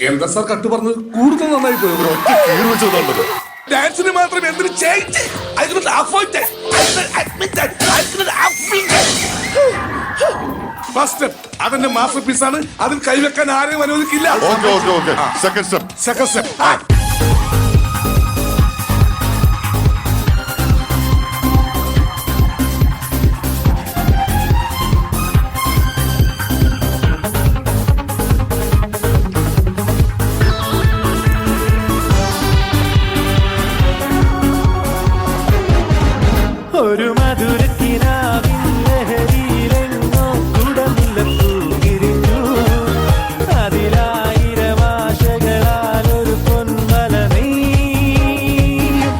എന്താ sir cut പറഞ്ഞത് കൂടുതൽ നന്നായി പോയി ബ്രോ. ഡാൻസിന് മാത്രം എന്തിനു ചേഞ്ച്? ഫസ്റ്റ് സ്റ്റെപ്പ് അതെന്റെ മാസ്റ്റർ പീസ് ആണ്. അതിൽ കൈവെക്കാൻ ആരെയും അനുവദിക്കില്ല. സെക്കൻഡ് സ്റ്റെപ്പ് ഒരു മധുരത്തിനാവിൻ ലഹരിയിലെങ്ങോ കുടമുല്ലപ്പൂ വിരിഞ്ഞു. അതിലായിരം ആശകളാൽ ഒരു പൊന്മല നെയ്യും.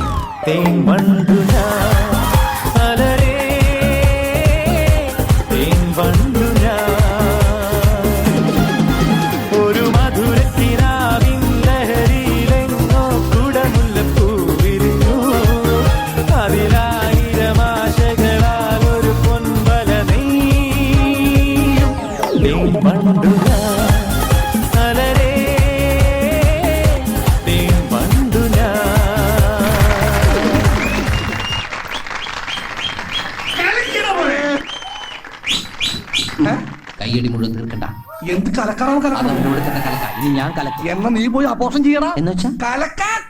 തേൻ വണ്ടു ഞാൻ അലരേ, തേൻ വണ്ടു ഞാൻ. ഒരു മധുരത്തിനാവിൻ ലഹരിയിലെങ്ങോ കുടമുല്ലപ്പൂ വിരിഞ്ഞു. അതിലാ കയ്യടി മുഴുവൻ തീർക്കണ്ട. എന്ത് കലക്കാറാണ് കലക്കണം? കലക്ക ഇനി ഞാൻ കലക്കി. എന്നാ നീ പോയി അപോഷം ചെയ്യണം എന്ന് വെച്ചാ കലക്കാൻ.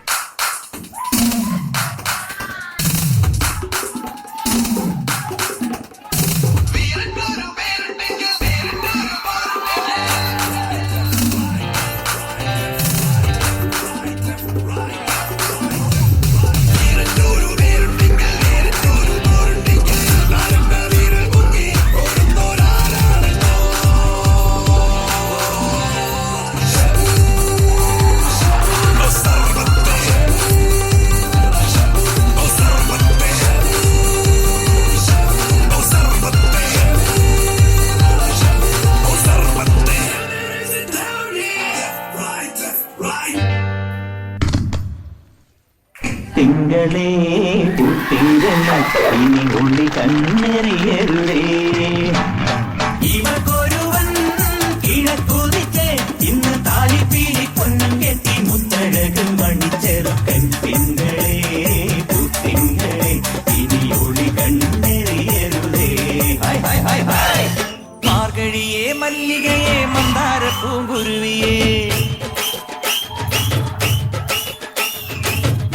തിങ്കളേ പുത്തിങ്കള ഇനി ഉള്ളി കണ്ണെറിയരുതേ. ഇവക്കൊരുവൻ കിഴക്കുതിച്ച് ഇന്ന് താലിപ്പീലി പൊന്നും കെട്ടി മുത്തഴക് മണിച്ചെറുക്കൻ. തിങ്കളേ പുത്തിങ്കളെ ഇനി ഉള്ളി കണ്ണെറിയരുതേ. മാർഗഴിയെ മല്ലികയെ മന്ദാര പൂങ്കുരുവിയേ.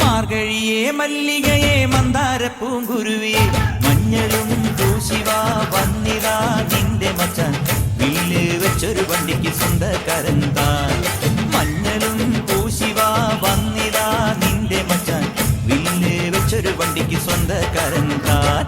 മാർഗഴിയെ മല്ലികയെ മന്ദാര പൂങ്കുരുവിയെ. മഞ്ഞളും പൂശിവാ വന്നിതാ നിന്റെ മച്ചാൻ. വില്ല് വെച്ചൊരു വണ്ടിക്ക് സ്വന്തക്കാരൻ താൻ. മഞ്ഞളും പൂശിവാ വന്നിതാ നിന്റെ മച്ചാൻ. വില്ല് വെച്ചൊരു വണ്ടിക്ക് സ്വന്തക്കാരൻ താൻ.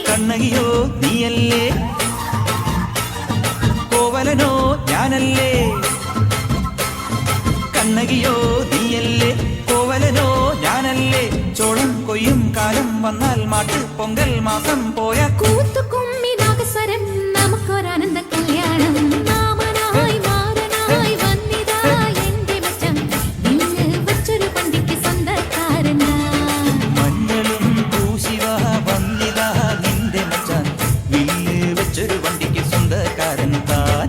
കണ്ണകിയോ നീയല്ലേ, കോവലനോ ഞാനല്ലേ. കണ്ണകിയോ നീയല്ലേ, കോവലനോ ഞാനല്ലേ. ചോളം കൊയ്യും കാലം വന്നാൽ മാട്ട് പൊങ്കൽ മാസം പോയ കൂത്തുകുമ്മി നാഗസ്വരം നമുക്കൊരാനന്ദ കല്യാണം. മാമനായി മാരനായി വന്നിതാ എന്റെ മച്ചൻ. വില്ല് വെച്ചൊരു വണ്ടിക്ക് സ്വന്തക്കാരനാ. മഞ്ഞളും പൂശിവാ വന്നിതാ നിന്റെ മച്ചാൻ. വില്ല് വെച്ചൊരു വണ്ടിക്ക് സ്വന്തക്കാരൻ താൻ.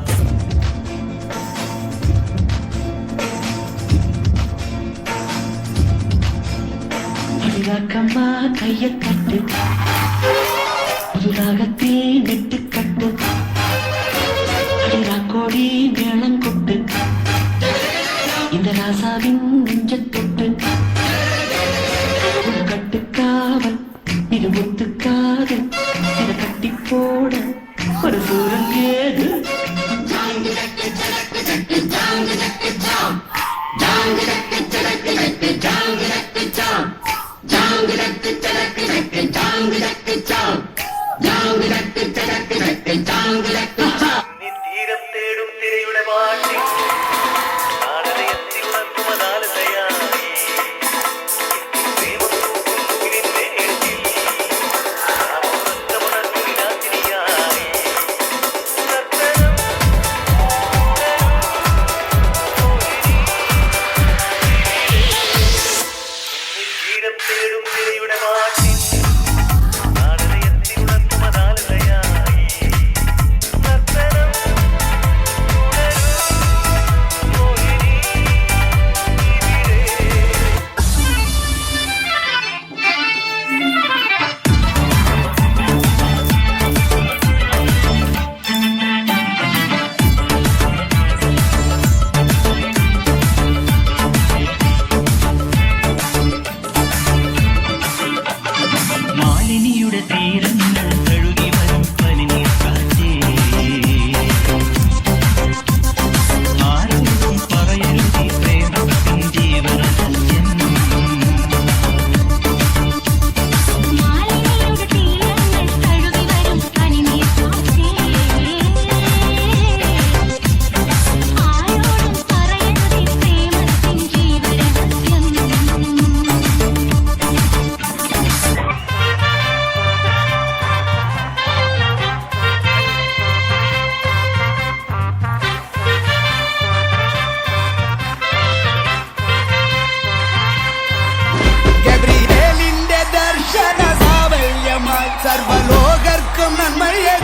അതിരാക്കമ്മ കയ്യത്തട്ട് പുതുരാഗത്തെ നെട്ടിക്കട്ട്. അടിരാക്കോടി മേളം കൊട്ട് இந்த ராசாவின் நெஞ்சத்தொட்டு. ஒரு கட்டுக்காவல் இது முத்துக்காதல். இதை கட்டி போட ஒரு சூரன் கேது. ஜாங்கு തേടും തിരയുടെ മാറ്റിൻ നാടകയത്തിൽ ഉണർത്തുമതാലയായി നർത്തനം തുടരും മോഹിനി ഇവിടെ മാലിനിയുടെ തീരങ്ങൾ കഴുകി വരും പനിനീർക്കാറ്റേ ആരോടും പറയരുതീ പ്രേമത്തിൻ ജീവരഹസ്യം മാലിനിയുടെ തീരങ്ങൾ കഴുകി വരും പനിനീർ കാറ്റേ ആരോടും പറയരുതേ പ്രേമത്തിൻ ജീവരഹസ്യം ഗബ്രിയേലിന്റെ ദർശന സാവല്യമായി സർവലോകർക്കും നന്മയെ